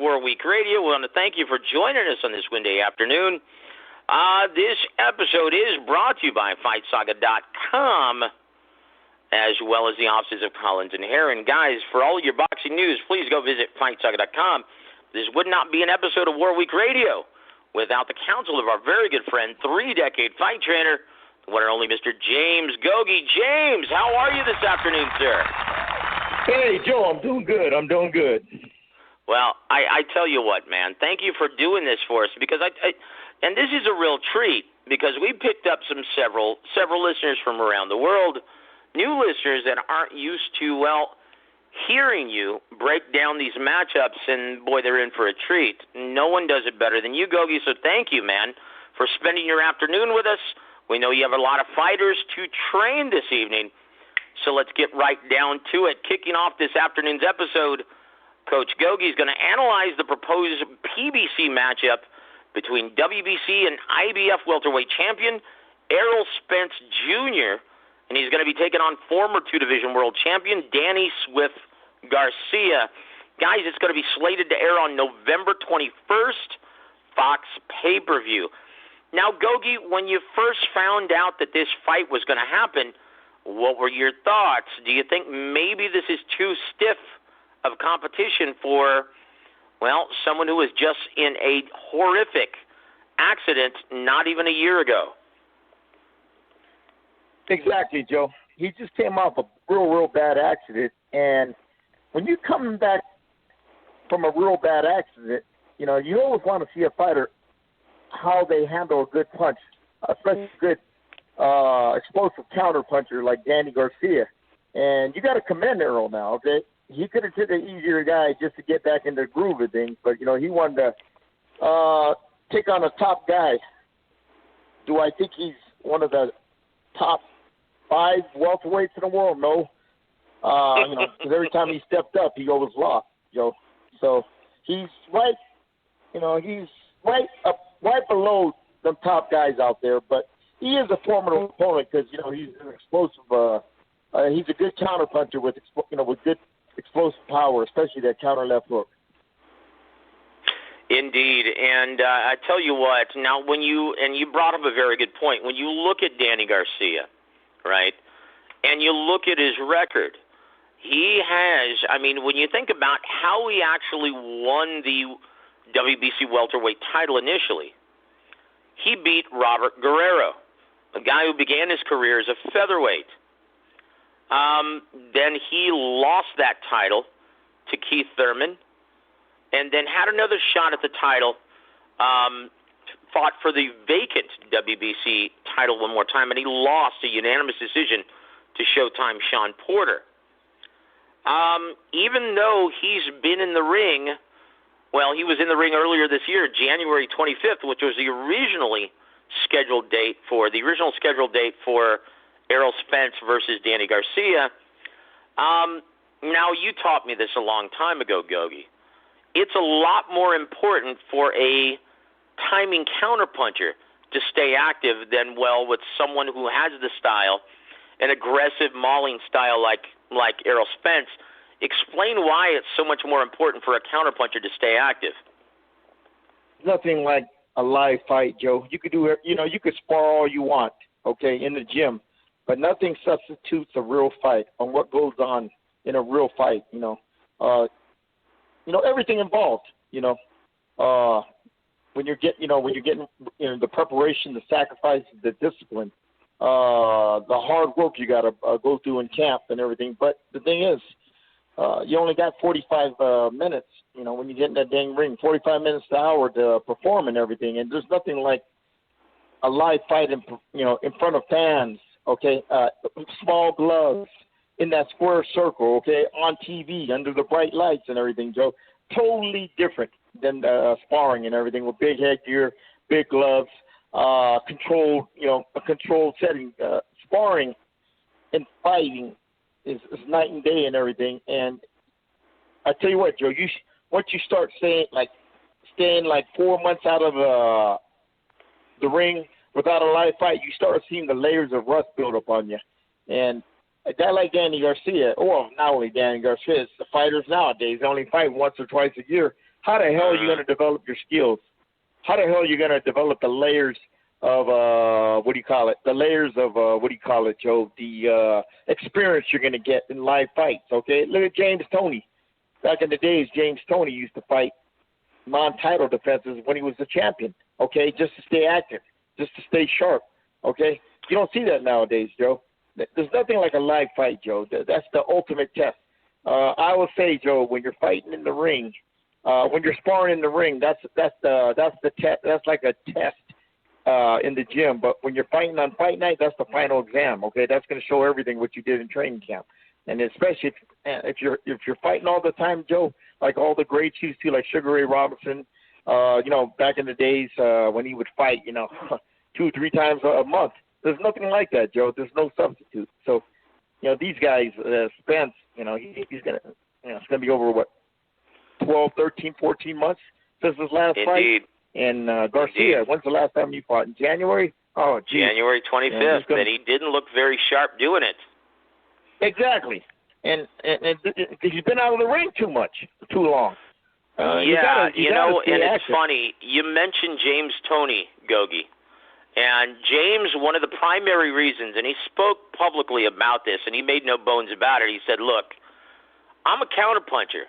Warweek Radio. We want to thank you for joining us on this Wednesday afternoon. This episode is brought to you by FightSaga.com, as well as the offices of Collins and Heron. Guys, for all your boxing news, please go visit FightSaga.com. This would not be an episode of Warweek Radio without the counsel of our very good friend, 3-decade fight trainer, the one and only Mr. James Gogue. James, how are you this afternoon, sir? Hey, Joe, I'm doing good. Well, I tell you what, man, thank you for doing this for us, because and this is a real treat, because we picked up several listeners from around the world, new listeners that aren't used to, hearing you break down these matchups, and boy, they're in for a treat. No one does it better than you, Gogue, so thank you, man, for spending your afternoon with us. We know you have a lot of fighters to train this evening, so let's get right down to it. Kicking off this afternoon's episode, Coach Gogue is going to analyze the proposed PBC matchup between WBC and IBF Welterweight Champion Errol Spence Jr., and he's going to be taking on former two-division world champion Danny Garcia. Guys, it's going to be slated to air on November 21st, Fox pay-per-view. Now, Gogue, when you first found out that this fight was going to happen, what were your thoughts? Do you think maybe this is too stiff of competition for, someone who was just in a horrific accident not even a year ago? Exactly, Joe. He just came off a real bad accident, and when you come back from a real bad accident, you always want to see a fighter how they handle a good punch, especially a good explosive counter puncher like Danny Garcia. And you got to commend Errol now, okay? He could have taken an easier guy just to get back in the groove of things, but, he wanted to take on a top guy. Do I think he's one of the top 5 welterweights in the world? No. Because every time he stepped up, he always lost, Joe. So he's right, he's right below the top guys out there, but he is a formidable opponent because, he's an explosive, he's a good counter puncher with good explosive power, especially that counter left hook. Indeed, and I tell you what, now you brought up a very good point. When you look at Danny Garcia, right, and you look at his record, he has, when you think about how he actually won the WBC welterweight title initially, he beat Robert Guerrero, a guy who began his career as a featherweight. Then he lost that title to Keith Thurman, and then had another shot at the title, fought for the vacant WBC title one more time, and he lost a unanimous decision to Showtime Sean Porter. Even though he's been in the ring, he was in the ring earlier this year, January 25th, which was the original scheduled date for Errol Spence versus Danny Garcia. Now, you taught me this a long time ago, Gogue. It's a lot more important for a timing counterpuncher to stay active than, with someone who has the style, an aggressive mauling style like Errol Spence. Explain why it's so much more important for a counterpuncher to stay active. Nothing like a live fight, Joe. You could do it, you could spar all you want, okay, in the gym, but nothing substitutes a real fight on what goes on in a real fight, everything involved, when you're getting the preparation, the sacrifice, the discipline, the hard work you got to go through in camp and everything. But the thing is, you only got 45 minutes, when you get in that dang ring, 45 minutes to hour to perform and everything. And there's nothing like a live fight in front of fans, okay, small gloves, in that square circle, okay, on TV, under the bright lights and everything, Joe. Totally different than sparring and everything with big headgear, big gloves, a controlled setting. Sparring and fighting is night and day and everything. And I tell you what, Joe, once you start staying 4 months out of the ring without a live fight, you start seeing the layers of rust build up on you. And a guy like Danny Garcia, or not only Danny Garcia, it's the fighters nowadays, they only fight once or twice a year. how the hell are you going to develop your skills? How the hell are you going to develop the layers of, the layers of, Joe? The experience you're going to get in live fights, okay? Look at James Toney. Back in the days, James Toney used to fight non-title defenses when he was the champion, okay, just to stay active, just to stay sharp, okay? You don't see that nowadays, Joe. There's nothing like a live fight, Joe. That's the ultimate test. I will say, Joe, when you're fighting in the ring, when you're sparring in the ring, that's the test. That's like a test in the gym. But when you're fighting on fight night, that's the final exam. Okay, that's going to show everything what you did in training camp. And especially if you're fighting all the time, Joe, like all the greats used to, like Sugar Ray Robinson. Back in the days when he would fight, 2-3 times a month. There's nothing like that, Joe. There's no substitute. So, these guys, Spence, he's gonna, it's gonna be over 12, 13, 14 months since his last fight. And Garcia, when's the last time you fought? In January? Oh, geez. January 25th, and he didn't look very sharp doing it. Exactly. And he's been out of the ring too long. It's funny. You mentioned James Toney, Gogue. And James, one of the primary reasons, and he spoke publicly about this, and he made no bones about it, he said, look, I'm a counterpuncher.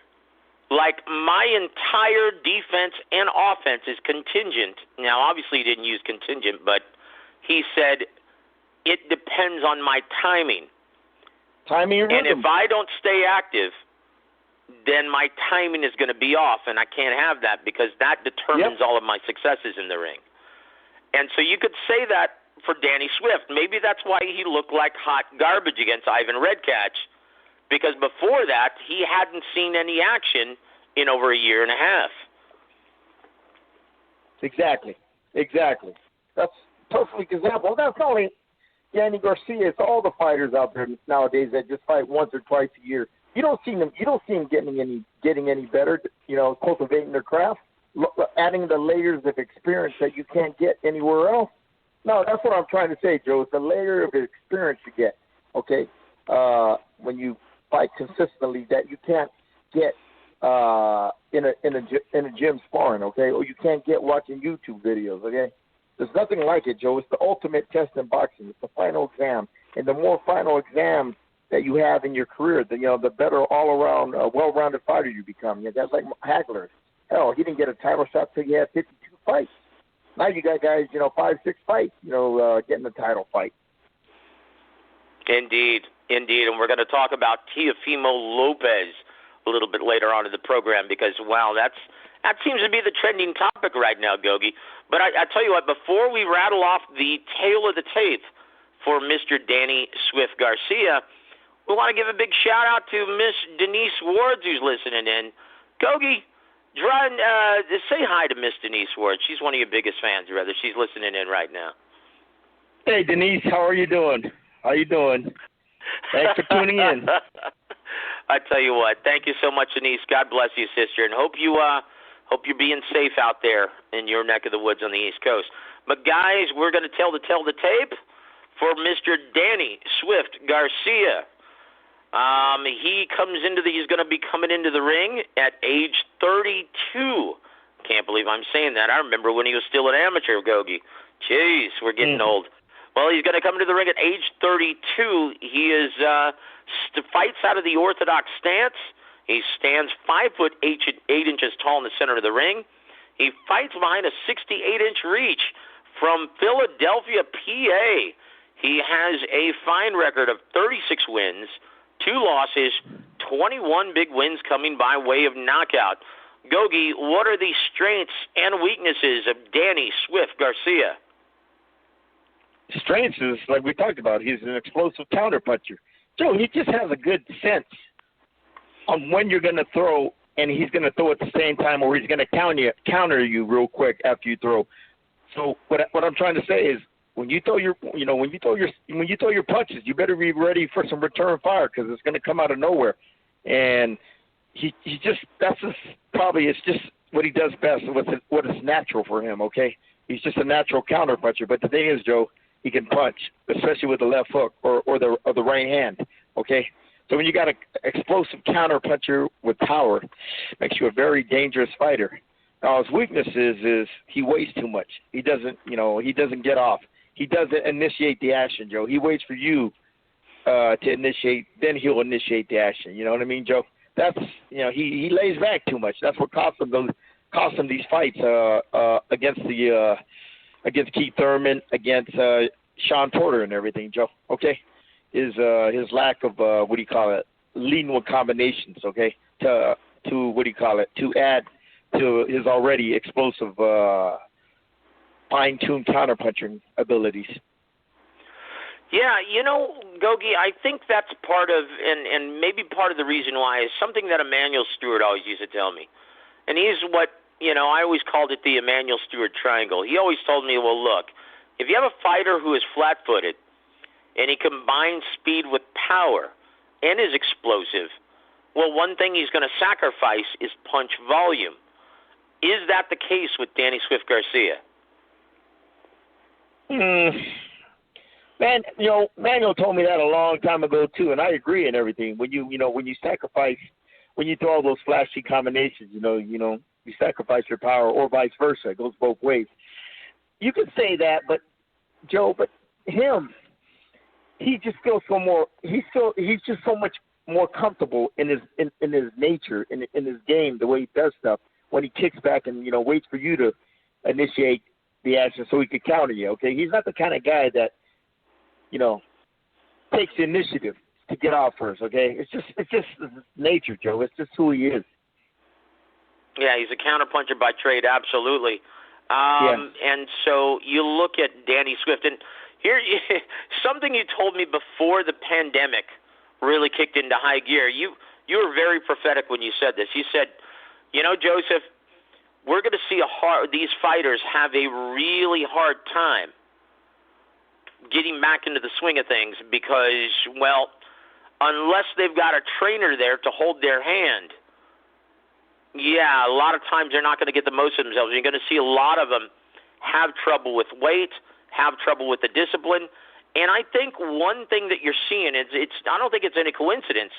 Like, my entire defense and offense is contingent. Now, obviously he didn't use contingent, but he said it depends on my timing. Timing and rhythm. If I don't stay active, then my timing is going to be off, and I can't have that because that determines all of my successes in the ring. And so you could say that for Danny Swift. Maybe that's why he looked like hot garbage against Ivan Redkach, because before that he hadn't seen any action in over a year and a half. Exactly. That's a perfect example. That's not only Danny Garcia, it's all the fighters out there nowadays that just fight once or twice a year. You don't see them getting any better, cultivating their craft. Adding the layers of experience that you can't get anywhere else. No, that's what I'm trying to say, Joe. It's the layer of experience you get, okay, when you fight consistently that you can't get in a gym sparring, okay, or you can't get watching YouTube videos, okay. There's nothing like it, Joe. It's the ultimate test in boxing. It's the final exam, and the more final exam that you have in your career, the better all-around, well-rounded fighter you become. That's like Hagler. Hell, he didn't get a title shot till he had 52 fights. Now you got guys, 5-6 fights, getting a title fight. Indeed. And we're going to talk about Teofimo Lopez a little bit later on in the program because, wow, that seems to be the trending topic right now, Gogue. But I tell you what, before we rattle off the tail of the tape for Mr. Danny Swift Garcia, we want to give a big shout-out to Miss Denise Ward, who's listening in. Gogue, say hi to Miss Denise Ward. She's one of your biggest fans, rather. She's listening in right now. Hey, Denise, how are you doing? Thanks for tuning in. I tell you what, thank you so much, Denise. God bless you, sister, and hope you're being safe out there in your neck of the woods on the East Coast. But guys, we're going to tell the tape for Mr. Danny Swift Garcia. He's going to be coming into the ring at age 32. Can't believe I'm saying that. I remember when he was still an amateur, Gogue. Jeez, we're getting old. Well, he's going to come into the ring at age 32. He fights out of the orthodox stance. He stands 5'8" tall in the center of the ring. He fights behind a 68-inch reach from Philadelphia, PA. He has a fine record of 36 wins, 2 losses, 21 big wins coming by way of knockout. Gogue, what are the strengths and weaknesses of Danny Swift Garcia? Strengths is, like we talked about, he's an explosive counterpuncher. Joe, he just has a good sense on when you're going to throw, and he's going to throw at the same time, or he's going to counter you real quick after you throw. So what I'm trying to say is, when you throw your punches, you better be ready for some return fire because it's going to come out of nowhere. And it's just what he does best, what is natural for him. Okay, he's just a natural counter puncher. But the thing is, Joe, he can punch, especially with the left hook or the right hand. Okay, So when you got an explosive counterpuncher with power, makes you a very dangerous fighter. Now his weakness is he weighs too much. He doesn't get off. He doesn't initiate the action, Joe. He waits for you to initiate, then he'll initiate the action. You know what I mean, Joe? That's he lays back too much. That's what cost him these fights against Keith Thurman, against Sean Porter and everything, Joe. Okay, his lack of leading with combinations. Okay, to add to his already explosive fine-tuned counterpunching abilities. Yeah, Gogue, I think that's part of, and maybe part of the reason why is something that Emmanuel Stewart always used to tell me. And he's what, I always called it the Emmanuel Stewart triangle. He always told me, well, look, if you have a fighter who is flat-footed and he combines speed with power and is explosive, well, one thing he's going to sacrifice is punch volume. Is that the case with Danny Swift Garcia? Man, Manuel told me that a long time ago too, and I agree in everything. When you sacrifice, when you throw all those flashy combinations, you sacrifice your power, or vice versa. It goes both ways. You could say that, but Joe, he just feels so more. He's just so much more comfortable in his nature, in his game, the way he does stuff. When he kicks back and waits for you to initiate the action so he could counter you. Okay, he's not the kind of guy that takes the initiative to get off first. Okay, it's just nature, Joe. It's just who he is. Yeah, he's a counterpuncher by trade, absolutely. And so you look at Danny Swift, and here something you told me before the pandemic really kicked into high gear. You were very prophetic when you said this. You said, Joseph, we're going to see these fighters have a really hard time getting back into the swing of things because, well, unless they've got a trainer there to hold their hand, a lot of times they're not going to get the most of themselves. You're going to see a lot of them have trouble with weight, have trouble with the discipline. And I think one thing that you're seeing is I don't think it's any coincidence.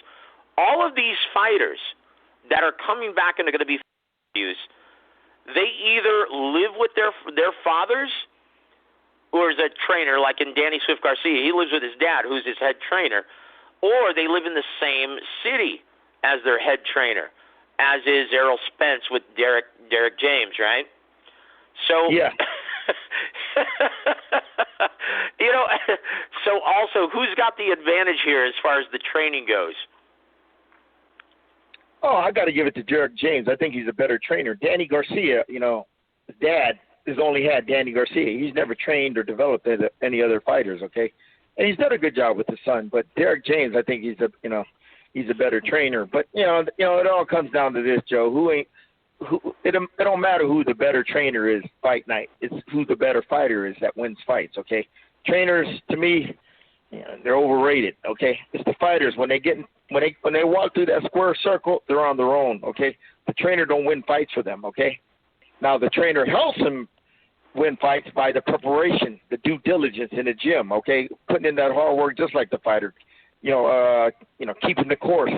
All of these fighters that are coming back and are going to be used, they either live with their fathers or is a trainer, like in Danny Swift Garcia. He lives with his dad, who's his head trainer, or they live in the same city as their head trainer, as is Errol Spence with Derek James, right? So, yeah. So also, who's got the advantage here as far as the training goes? Oh, I got to give it to Derek James. I think he's a better trainer. Danny Garcia, his dad has only had Danny Garcia. He's never trained or developed any other fighters, okay? And he's done a good job with his son. But Derek James, I think he's a better trainer. But it all comes down to this, Joe. It don't matter who the better trainer is fight night. It's who the better fighter is that wins fights, okay? Trainers, to me, they're overrated, okay? It's the fighters. When they walk through that square circle, they're on their own, okay? The trainer don't win fights for them, okay? Now the trainer helps them win fights by the preparation, the due diligence in the gym, okay? Putting in that hard work just like the fighter, keeping the course,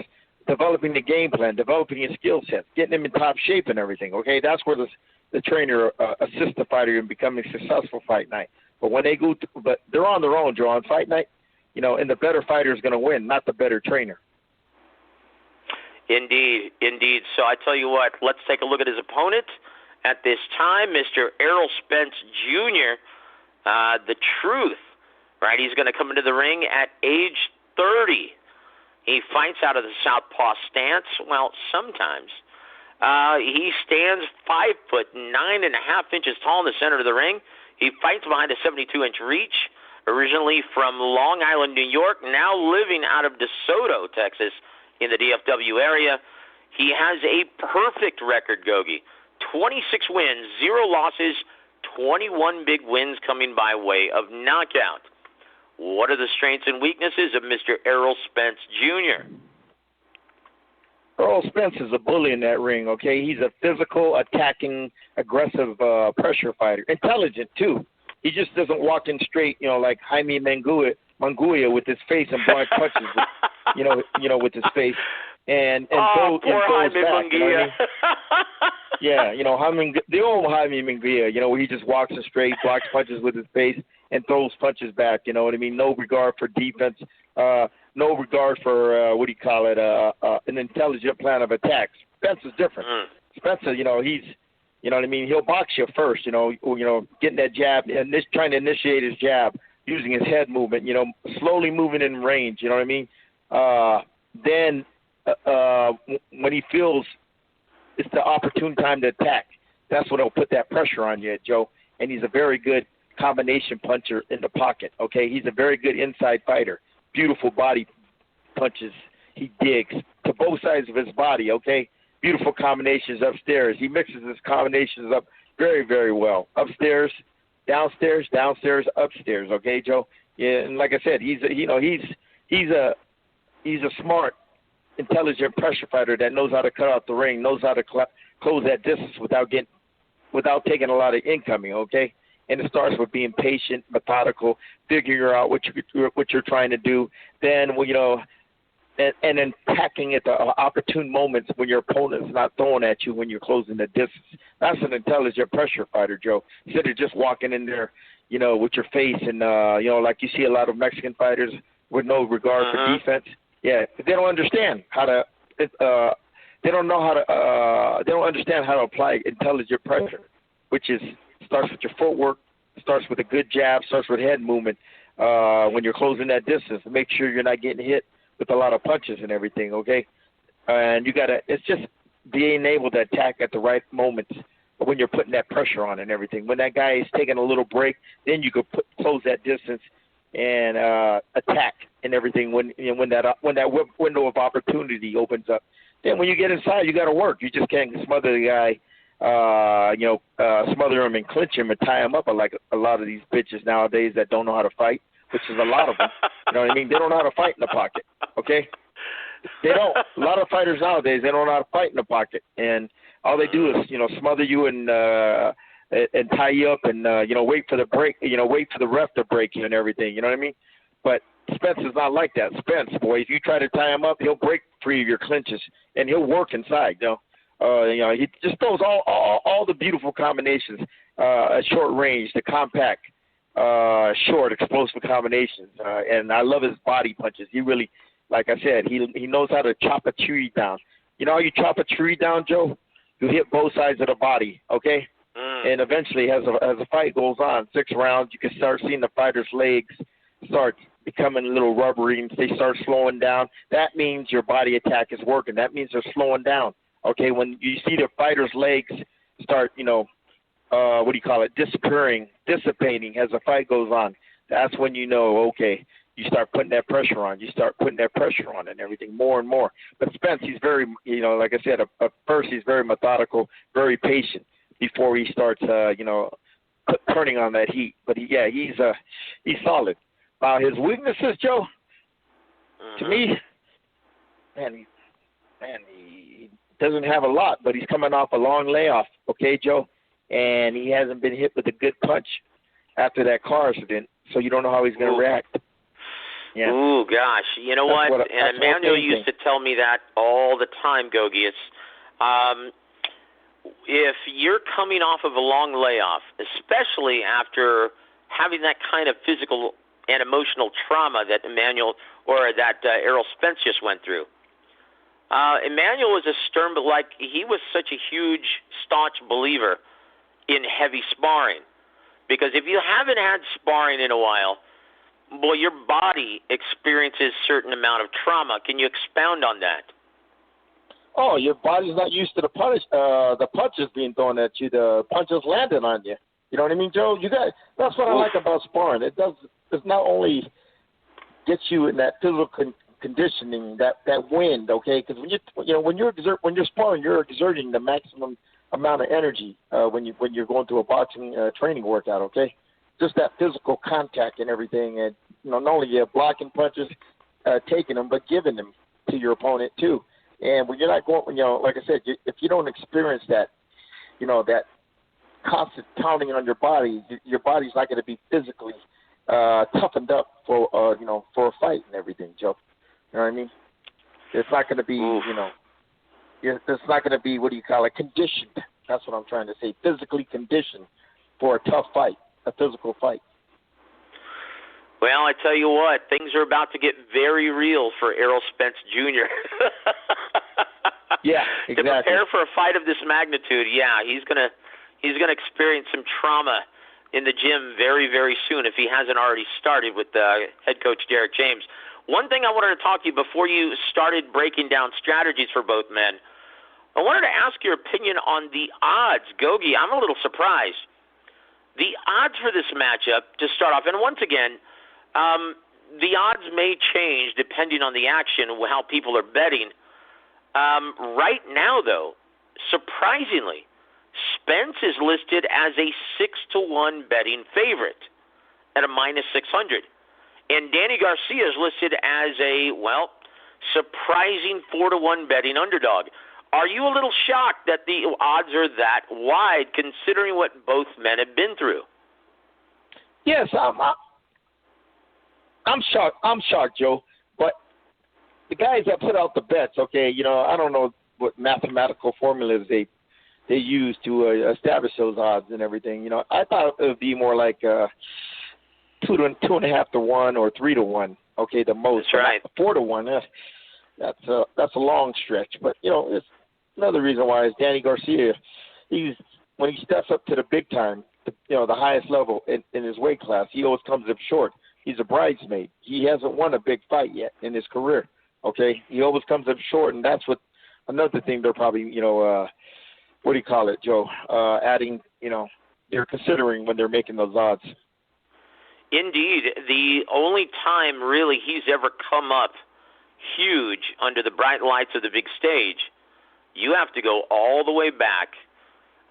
developing the game plan, developing your skill set, getting them in top shape and everything, okay? That's where the trainer assists the fighter in becoming successful fight night. But when they but they're on their own, Joe, on fight night, and the better fighter is going to win, not the better trainer. Indeed. So I tell you what, let's take a look at his opponent at this time, Mr. Errol Spence Jr., the truth, right? He's going to come into the ring at age 30. He fights out of the southpaw stance. Well, sometimes. He stands 5'9.5" tall in the center of the ring. He fights behind a 72-inch reach, originally from Long Island, New York, now living out of DeSoto, Texas, in the DFW area. He has a perfect record, Gogue. 26 wins, 0 losses, 21 big wins coming by way of knockout. What are the strengths and weaknesses of Mr. Errol Spence Jr.? Errol Spence is a bully in that ring, okay? He's a physical, attacking, aggressive pressure fighter. Intelligent, too. He just doesn't walk in straight, like Jaime Manguet Munguia with his face and blowing punches, with his face, and poor throws Jaime back. Munguia. You know what I mean? Yeah, the old Jaime Munguia, where he just walks in straight, blocks punches with his face, and throws punches back. You know what I mean? No regard for defense, no regard for an intelligent plan of attack. Spence is different. Spencer, he's, you know what I mean? He'll box you first, getting that jab and trying to initiate his jab, using his head movement, slowly moving in range. You know what I mean? Then when he feels it's the opportune time to attack, that's when he'll put that pressure on you, Joe. And he's a very good combination puncher in the pocket. Okay, he's a very good inside fighter. Beautiful body punches. He digs to both sides of his body. Okay. Beautiful combinations upstairs. He mixes his combinations up very, very well. Upstairs, downstairs, upstairs. Okay, Joe. Yeah, and like I said, he's a smart, intelligent pressure fighter that knows how to cut out the ring, knows how to close that distance without taking a lot of incoming. Okay, and it starts with being patient, methodical, figuring out what you're trying to do. Then and then packing at the opportune moments when your opponent's not throwing at you when you're closing the distance. That's an intelligent pressure fighter, Joe. Instead of just walking in there, with your face and, like you see a lot of Mexican fighters with no regard for defense. Yeah, they don't understand how to they don't understand how to apply intelligent pressure, which starts with your footwork, starts with a good jab, starts with head movement when you're closing that distance. Make sure you're not getting hit with a lot of punches and everything, okay? And it's just being able to attack at the right moments when you're putting that pressure on and everything. When that guy is taking a little break, then you could close that distance and attack and everything when that window of opportunity opens up. Then when you get inside, you got to work. You just can't smother the guy, smother him and clinch him and tie him up like a lot of these bitches nowadays that don't know how to fight, which is a lot of them. You know what I mean? They don't know how to fight in the pocket, okay? They don't. A lot of fighters nowadays, they don't know how to fight in the pocket. And all they do is, smother you and tie you up and, wait for the break, wait for the ref to break you and everything. You know what I mean? But Spence is not like that. Spence, boy, if you try to tie him up, he'll break free of your clinches, and he'll work inside, he just throws all the beautiful combinations at short range, the compact, short, explosive combinations. And I love his body punches. He really, like I said, he knows how to chop a tree down. You know how you chop a tree down, Joe? You hit both sides of the body, okay? And eventually, as the fight goes on, 6 rounds, you can start seeing the fighter's legs start becoming a little rubbery and they start slowing down. That means your body attack is working. That means they're slowing down, okay? When you see the fighter's legs start, dissipating as the fight goes on, that's when okay, you start putting that pressure on. You start putting that pressure on and everything more and more. But Spence, he's very, like I said, at first he's very methodical, very patient before he starts, turning on that heat. But he's solid. His weaknesses, Joe, to me, he doesn't have a lot, but he's coming off a long layoff, okay, Joe? And he hasn't been hit with a good punch after that car accident, so you don't know how he's going to react. Yeah. Ooh, gosh. You know what? And Emmanuel used to tell me that all the time, Gogue. If you're coming off of a long layoff, especially after having that kind of physical and emotional trauma that Errol Spence just went through, Emmanuel was a stern, but he was such a huge, staunch believer in heavy sparring. Because if you haven't had sparring in a while, boy, your body experiences a certain amount of trauma. Can you expound on that? Oh, your body's not used to the punches being thrown at you, the punches landing on you. You know what I mean, Joe? That's what I like about sparring. It not only gets you in that physical conditioning, that wind, okay? Because when you're sparring, you're exerting the maximum amount of energy when you're going through a boxing training workout, okay? Just that physical contact and everything, and not only blocking punches, taking them, but giving them to your opponent too. And when you're not going, like I said, if you don't experience that, that constant pounding on your body, your body's not going to be physically toughened up for for a fight and everything, Joe. You know what I mean? It's not going to be it's not going to be conditioned. That's what I'm trying to say. Physically conditioned for a tough fight, a physical fight. Well, I tell you what, things are about to get very real for Errol Spence Jr. Yeah, exactly. To prepare for a fight of this magnitude, he's gonna experience some trauma in the gym very, very soon if he hasn't already started with head coach Derek James. One thing I wanted to talk to you before you started breaking down strategies for both men, I wanted to ask your opinion on the odds. Gogue, I'm a little surprised. The odds for this matchup to start off, and once again, the odds may change depending on the action, how people are betting. Right now, though, surprisingly, Spence is listed as a 6-1 betting favorite at a -600. And Danny Garcia is listed as a, surprising 4-1 betting underdog. Are you a little shocked that the odds are that wide, considering what both men have been through? Yes, I'm shocked. I'm shocked, Joe. But the guys that put out the bets, I don't know what mathematical formulas they use to establish those odds and everything. I thought it would be more like 2.5 to 1 or 3 to 1. Okay, the most. That's right. 4 to 1. That's a long stretch. But it's another reason why is Danny Garcia. When he steps up to the big time, the highest level in his weight class, he always comes up short. He's a bridesmaid. He hasn't won a big fight yet in his career. Okay, he always comes up short, and that's what another thing they're probably Joe? Adding, they're considering when they're making those odds. Indeed. The only time, really, he's ever come up huge under the bright lights of the big stage, you have to go all the way back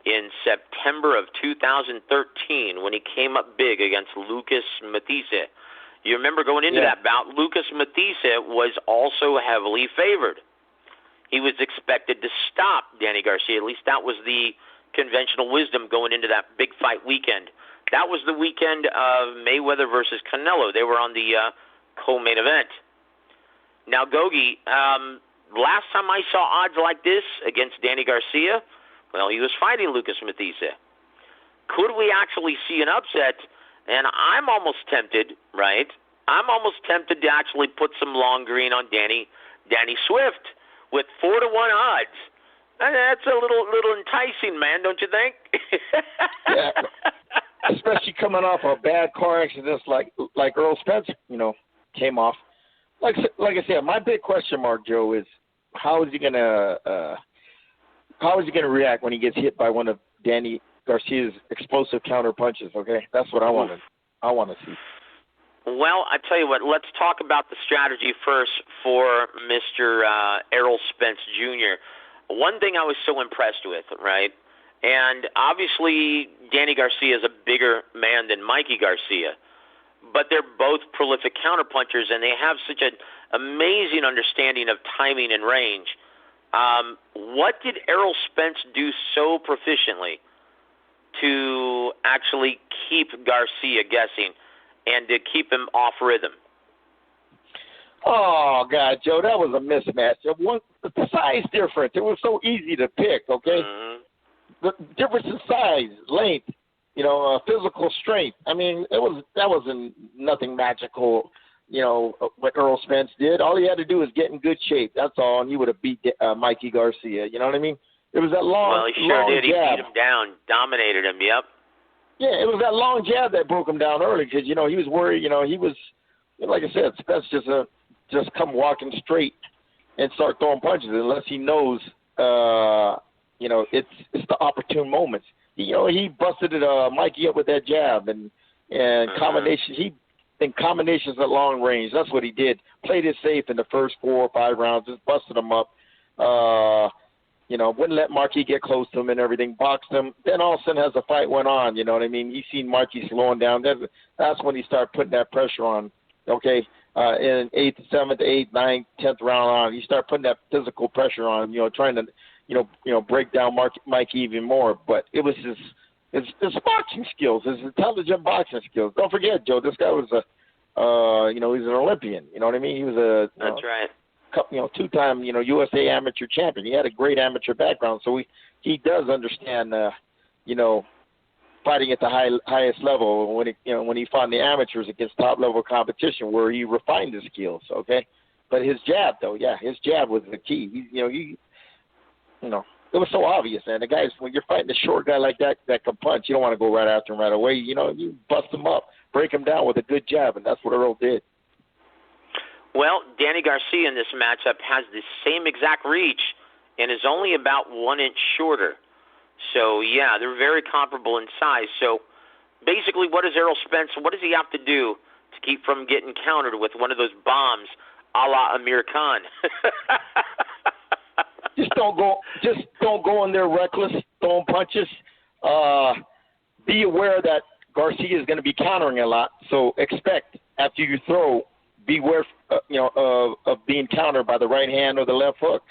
in September of 2013 when he came up big against Lucas Matthysse. You remember going into that bout, Lucas Matthysse was also heavily favored. He was expected to stop Danny Garcia. At least that was the conventional wisdom going into that big fight weekend. That was the weekend of Mayweather versus Canelo. They were on the co-main event. Now, Gogue, last time I saw odds like this against Danny Garcia, he was fighting Lucas Matthysse. Could we actually see an upset? And I'm almost tempted, right? I'm almost tempted to actually put some long green on Danny Swift with 4-1 odds. That's a little enticing, man, don't you think? Yeah, especially coming off a bad car accident like Errol Spence, came off. Like I said, my big question mark, Joe, is how is he gonna react when he gets hit by one of Danny Garcia's explosive counter punches? Okay, that's what I want to see. Well, I tell you what, let's talk about the strategy first for Mr. Errol Spence Jr. One thing I was so impressed with, right, and obviously Danny Garcia is a bigger man than Mikey Garcia, but they're both prolific counterpunchers, and they have such an amazing understanding of timing and range. What did Errol Spence do so proficiently to actually keep Garcia guessing and to keep him off rhythm? Oh, God, Joe, that was a mismatch. The size difference. It was so easy to pick, okay? Mm-hmm. The difference in size, length, physical strength. I mean, that wasn't nothing magical, what Errol Spence did. All he had to do was get in good shape. That's all, and he would have beat Mikey Garcia. You know what I mean? It was that long jab. Well, he sure did. He beat him down, dominated him, yep. Yeah, it was that long jab that broke him down early because, he was worried. He was, like I said, Spence just come walking straight and start throwing punches unless he knows, it's the opportune moments. He busted Mikey up with that jab and combinations. In combinations at long range. That's what he did. Played it safe in the first 4 or 5 rounds. Just busted him up. Wouldn't let Marquis get close to him and everything. Boxed him. Then all of a sudden, as the fight went on, you know what I mean? He seen Marquis slowing down. That's when he started putting that pressure on. Okay, in 8th, 7th, 8th, 9th, 10th round on, he started putting that physical pressure on him. Trying to, break down Mikey even more. But it was just his boxing skills, his intelligent boxing skills. Don't forget, Joe, this guy was he's an Olympian. You know what I mean? He was That's right. Two-time, USA amateur champion. He had a great amateur background, so he does understand, fighting at the highest level when he fought in the amateurs against top-level competition where he refined his skills, okay? But his jab, though, his jab was the key. It was so obvious, man. The guys, when you're fighting a short guy like that can punch, you don't want to go right after him right away. You bust him up, break him down with a good jab, and that's what Errol did. Well, Danny Garcia in this matchup has the same exact reach and is only about 1 inch shorter. So, yeah, they're very comparable in size. So, basically, what does Errol Spence, what does he have to do to keep from getting countered with one of those bombs a la Amir Khan? Just don't go in there reckless, throwing punches. Be aware that Garcia is going to be countering a lot. So, expect after you throw, beware, of being countered by the right hand or the left hook.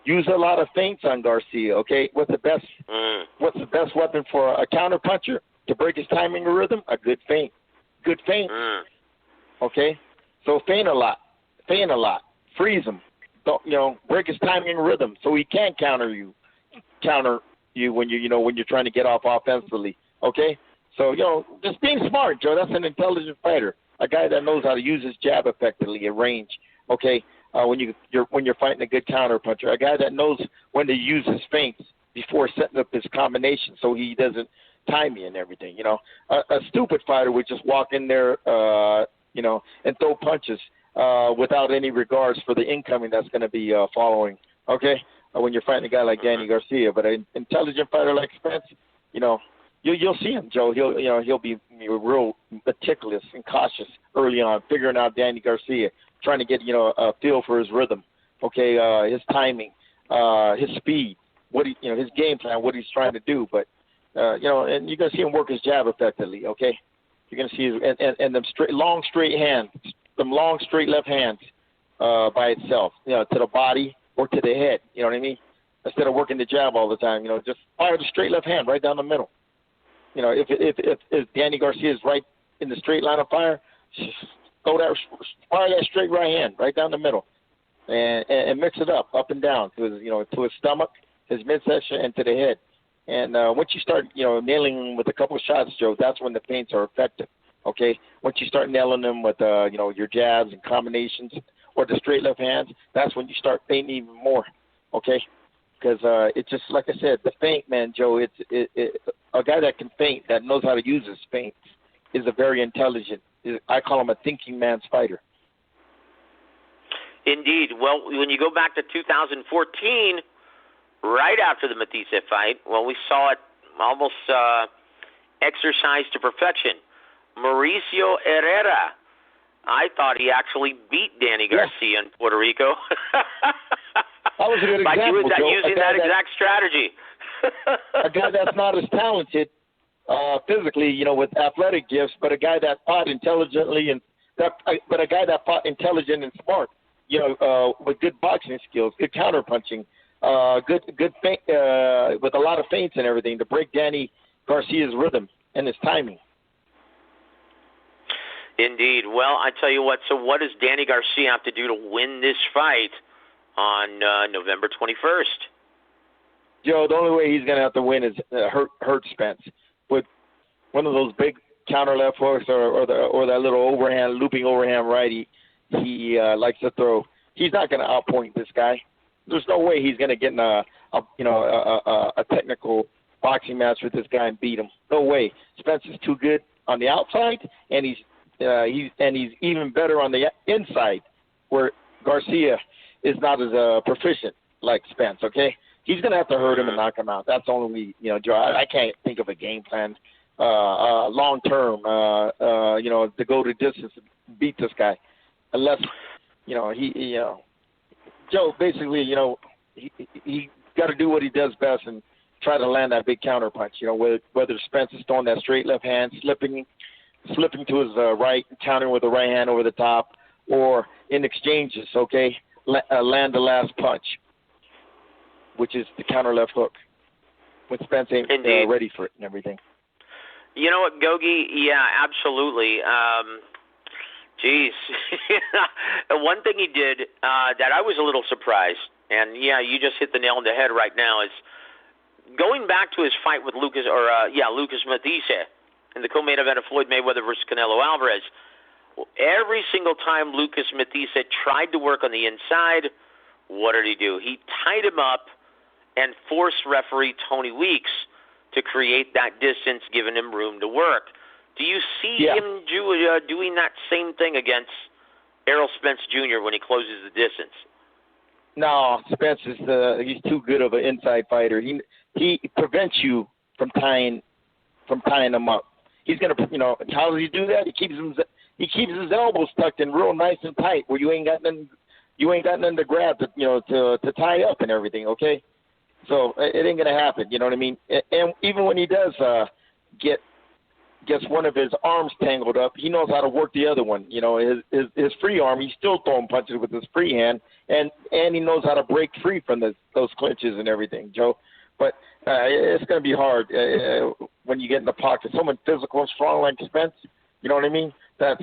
Use a lot of feints on Garcia. Okay, what's the best weapon for a counter puncher to break his timing and rhythm? A good feint. Good feint. Okay, so feint a lot. Freeze him. Don't break his timing and rhythm so he can't counter you when you're trying to get off offensively. Okay, so just being smart, Joe. That's an intelligent fighter. A guy that knows how to use his jab effectively at range, okay, when you're fighting a good counter puncher. A guy that knows when to use his feints before setting up his combination so he doesn't time you and everything, A stupid fighter would just walk in there, and throw punches without any regards for the incoming that's going to be following, okay, when you're fighting a guy like Danny Garcia. But an intelligent fighter like Spence, You'll see him, Joe. He'll be real meticulous and cautious early on, figuring out Danny Garcia, trying to get a feel for his rhythm, okay, his timing, his speed, his game plan, what he's trying to do. But and you're gonna see him work his jab effectively, okay. You're gonna see and them long straight hands, them long straight left hands by itself, to the body or to the head. You know what I mean? Instead of working the jab all the time, just fire the straight left hand right down the middle. If Danny Garcia is right in the straight line of fire, fire that straight right hand right down the middle, and mix it up and down to his stomach, his midsection, and to the head. And once you start nailing him with a couple of shots, Joe, that's when the feints are effective. Okay, once you start nailing them with your jabs and combinations or the straight left hands, that's when you start feinting even more. Okay. Because it's just like I said, the feint, man, Joe. A guy that can feint, that knows how to use his feints, is a very intelligent. I call him a thinking man's fighter. Indeed. Well, when you go back to 2014, right after the Matisse fight, we saw it almost exercised to perfection. Mauricio Herrera. I thought he actually beat Danny Garcia in Puerto Rico. That was a good example, using that exact strategy. A guy that's not as talented physically, with athletic gifts, but a guy that fought intelligently but a guy that fought intelligent and smart, with good boxing skills, good counterpunching, good feint, with a lot of feints and everything to break Danny Garcia's rhythm and his timing. Indeed. Well, I tell you what. So, what does Danny Garcia have to do to win this fight on November 21st? Joe, the only way he's going to have to win is hurt Spence with one of those big counter left hooks or that little looping overhand right. He likes to throw. He's not going to outpoint this guy. There's no way he's going to get in a technical boxing match with this guy and beat him. No way. Spence is too good on the outside, and he's even better on the inside, where Garcia is not as proficient like Spence. Okay, he's gonna have to hurt him and knock him out. That's the only Joe. I can't think of a game plan long term. To go to distance to beat this guy, unless Joe basically he got to do what he does best and try to land that big counter punch. Whether Spence is throwing that straight left hand, slipping to his right, countering with the right hand over the top, or in exchanges, land the last punch, which is the counter left hook. when Spence ain't ready for it and everything. You know what, Gogue? Yeah, absolutely. Geez. One thing he did that I was a little surprised, and yeah, you just hit the nail on the head right now, is going back to his fight with Lucas Matthysse in the co-main event of Floyd Mayweather versus Canelo Alvarez. Every single time Lucas Matthysse tried to work on the inside, what did he do? He tied him up and forced referee Tony Weeks to create that distance, giving him room to work. Do you see him doing that same thing against Errol Spence Jr. when he closes the distance? No, Spence he's too good of an inside fighter. He prevents you from tying him up. He's gonna, how does he do that? He keeps his elbows tucked in real nice and tight, where you ain't got nothing to grab to tie up and everything. Okay, so it ain't gonna happen. You know what I mean? And even when he does gets one of his arms tangled up, he knows how to work the other one. His free arm, he's still throwing punches with his free hand, and he knows how to break free from those clinches and everything, Joe. But it's going to be hard when you get in the pocket. Someone physical and strong like Spence, you know what I mean? That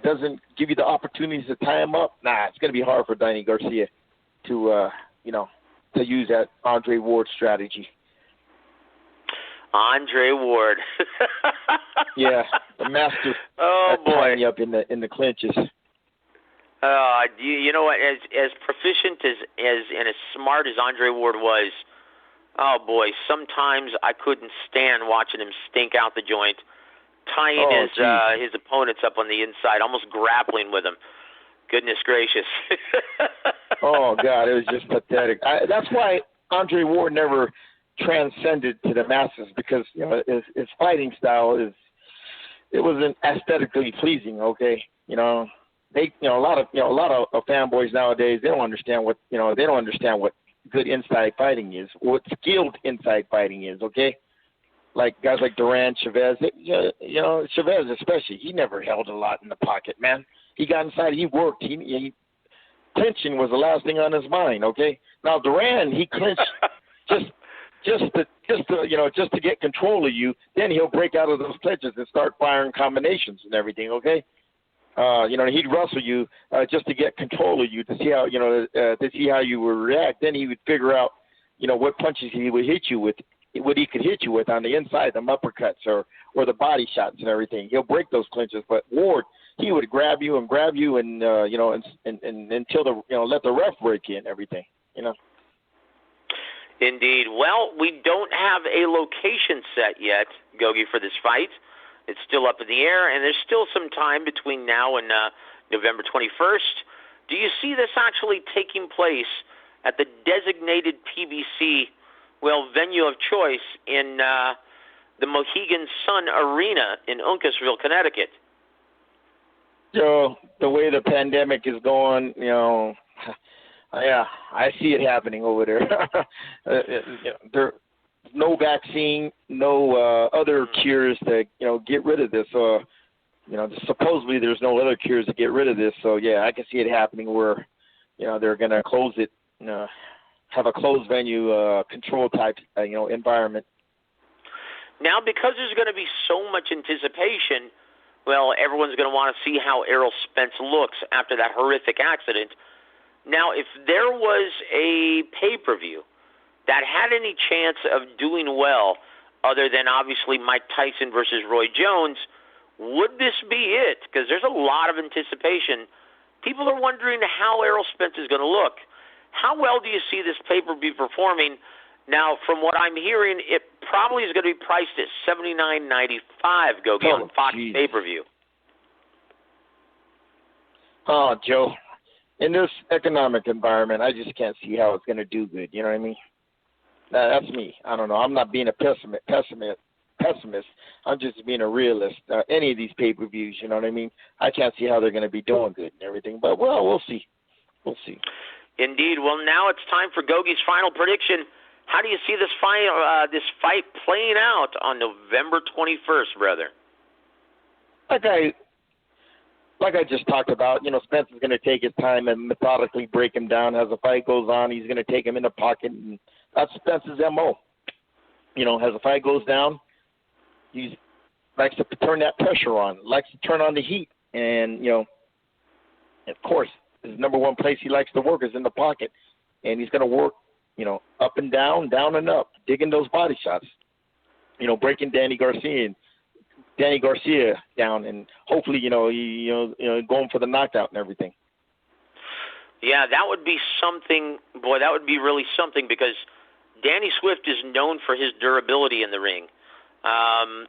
doesn't give you the opportunities to tie him up. Nah, it's going to be hard for Danny Garcia to use that Andre Ward strategy. Andre Ward. Yeah, the master. Oh boy, tying you up in the clinches. You know what? As proficient as and as smart as Andre Ward was, oh boy, sometimes I couldn't stand watching him stink out the joint, tying his opponents up on the inside, almost grappling with him. Goodness gracious. Oh God, it was just pathetic. That's why Andre Ward never transcended to the masses, because his fighting style wasn't aesthetically pleasing. Okay, a lot of fanboys nowadays, they don't understand what good inside fighting is, what skilled inside fighting is. Okay, like guys like Duran, Chavez, Chavez especially, he never held a lot in the pocket, man. He got inside, he worked, he clinching was the last thing on his mind. Okay, now Duran, he clinched just to get control of you. Then he'll break out of those clinches and start firing combinations and everything. Okay, he'd wrestle you just to get control of you, to see how you would react. Then he would figure out what punches he would hit you with, what he could hit you with on the inside, them uppercuts or the body shots and everything. He'll break those clinches. But Ward, he would grab you and until let the ref break in everything. Indeed. Well, we don't have a location set yet, Gogue, for this fight. It's still up in the air, and there's still some time between now and November 21st. Do you see this actually taking place at the designated PBC, venue of choice in the Mohegan Sun Arena in Uncasville, Connecticut? So the way the pandemic is going, yeah, I see it happening over there. There's no vaccine, no other cures to get rid of this. Supposedly there's no other cures to get rid of this. So yeah, I can see it happening where they're going to close it, have a closed venue, control type environment. Now, because there's going to be so much anticipation, everyone's going to want to see how Errol Spence looks after that horrific accident. Now, if there was a pay-per-view that had any chance of doing well, other than obviously Mike Tyson versus Roy Jones, would this be it? Because there's a lot of anticipation. People are wondering how Errol Spence is going to look. How well do you see this pay-per-view performing? Now, from what I'm hearing, it probably is going to be priced at $79.95, Gogue, on Fox pay-per-view. Oh, Joe. In this economic environment, I just can't see how it's going to do good. You know what I mean? That's me. I don't know. I'm not being a pessimist. I'm just being a realist. Any of these pay-per-views, you know what I mean? I can't see how they're going to be doing good and everything. But, we'll see. We'll see. Indeed. Well, now it's time for Gogue's final prediction. How do you see this fight playing out on November 21st, brother? Like I just talked about, Spence is going to take his time and methodically break him down as the fight goes on. He's going to take him in the pocket, and that's Spence's MO. as the fight goes down, he likes to turn that pressure on, likes to turn on the heat. And, of course, his number one place he likes to work is in the pocket. And he's going to work, up and down and up, digging those body shots, breaking Danny Garcia down, and hopefully, going for the knockout and everything. Yeah, that would be something. Boy, that would be really something, because Danny Swift is known for his durability in the ring. I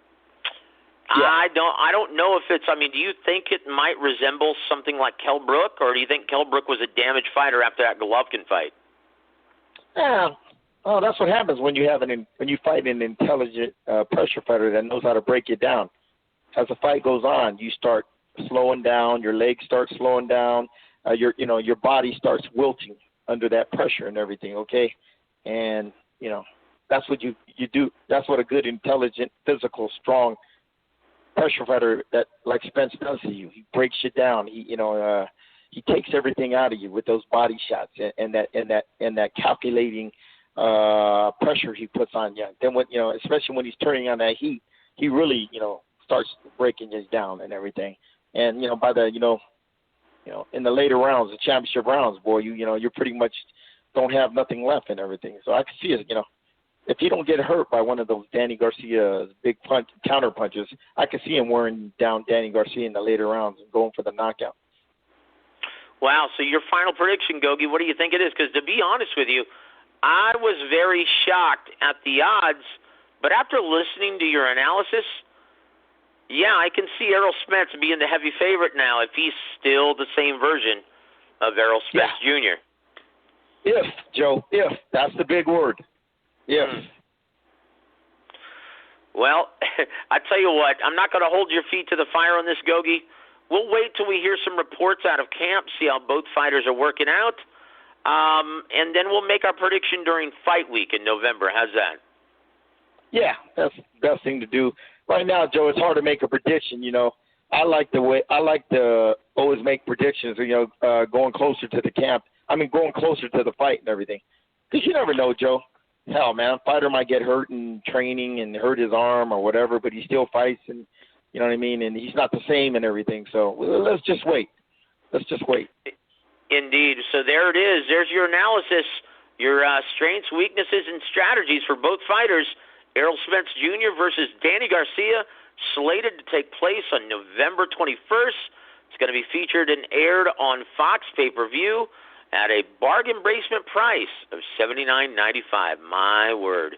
don't know if it's. I mean, do you think it might resemble something like Kell Brook, or do you think Kell Brook was a damaged fighter after that Golovkin fight? Yeah. Oh, that's what happens when you fight an intelligent pressure fighter that knows how to break you down. As the fight goes on, you start slowing down. Your legs start slowing down. Your body starts wilting under that pressure and everything. Okay, and that's what you do. That's what a good, intelligent, physical, strong pressure fighter that like Spence does to you. He breaks you down. He takes everything out of you with those body shots and that calculating pressure he puts on you. Then when especially when he's turning on that heat, he really starts breaking you down and everything. And by the in the later rounds, the championship rounds, boy, you pretty much don't have nothing left and everything. So I can see it. If he don't get hurt by one of those Danny Garcia's big counter punches, I can see him wearing down Danny Garcia in the later rounds and going for the knockout. Wow. So your final prediction, Gogue, what do you think it is? Because to be honest with you, I was very shocked at the odds, but after listening to your analysis, yeah, I can see Errol Spence being the heavy favorite now if he's still the same version of Errol Spence Jr. If, Joe, if. That's the big word. If. Well, I tell you what, I'm not going to hold your feet to the fire on this, Gogue. We'll wait till we hear some reports out of camp, see how both fighters are working out, and then we'll make our prediction during fight week in November. How's that? Yeah, that's the best thing to do. Right now, Joe, it's hard to make a prediction. I like to always make predictions. Going closer to the camp. I mean, going closer to the fight and everything. Because you never know, Joe. Hell, man, a fighter might get hurt in training and hurt his arm or whatever, but he still fights, and you know what I mean. And he's not the same and everything. So let's just wait. Indeed. So there it is. There's your analysis, your strengths, weaknesses, and strategies for both fighters. Errol Spence Jr. versus Danny Garcia, slated to take place on November 21st. It's going to be featured and aired on Fox pay-per-view at a bargain basement price of $79.95. My word.